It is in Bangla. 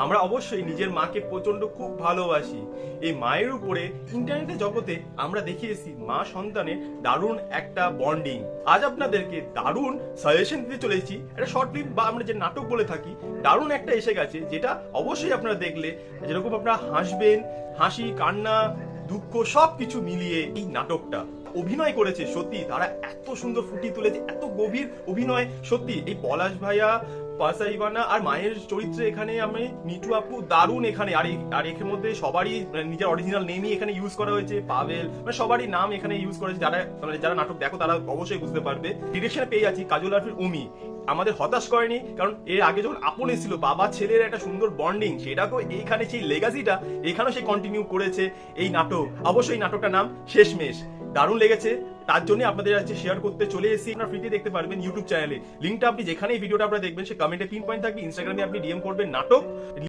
আমরা অবশ্যই নিজের মাকে প্রচন্ড খুব ভালোবাসি। এই মায়ের উপরে ইন্টারনেটের জগতে আমরা দেখিয়েছি মা সন্তানের দারুণ একটা বন্ডিং। আজ আপনাদেরকে দারুণ সাজেশন দিতে চলেছি। একটা শর্ট ফিল্ম বা আমরা যে নাটক বলে থাকি, দারুণ একটা এসে গেছে, যেটা অবশ্যই আপনারা দেখলে যেরকম আপনারা হাসবেন, হাসি কান্না দুঃখ সবকিছু মিলিয়ে এই নাটকটা অভিনয় করেছে। সত্যি তারা এত সুন্দর ফুটিয়ে তুলেছে, এত গভীর অভিনয়। সত্যি এই পলাশ ভাইয়া, পাসাইবানা আর মায়ের চরিত্রে এখানে আমি মিঠু আপু দারুণ এখানে। আর এর মধ্যে সবারই নিজের অরিজিনাল নেমই এখানে ইউজ করা হয়েছে। পাভেল, মানে সবারই নাম এখানে ইউজ করেছে। যারা নাটক দেখো তারা অবশ্যই বুঝতে পারবে। ডিরেকশনে পেয়ে যাচ্ছি কাজল আরফির উমি। আমাদের হতাশ করেনি, কারণ এর আগে যখন আপন এসেছিল বাবা ছেলের একটা সুন্দর বন্ডিং, সেটাকেও এইখানে সেই লেগাসিটা এখানেও সে কন্টিনিউ করেছে এই নাটক। অবশ্যই নাটকটার নাম শেষমেশ। দারুণ লেগেছে, তার জন্য আপনাদের কাছে শেয়ার করতে চলে এসেছি। আপনারা ফ্রিতে দেখতে পারবেন ইউটিউব চ্যানেলে। লিঙ্কটা আপনি যেখানেই ভিডিওটা আপনারা দেখবেন সে কমেন্টে পিন পয়েন্ট থাকবে। ইনস্টাগ্রামে আপনি ডিএম করবেন নাটক।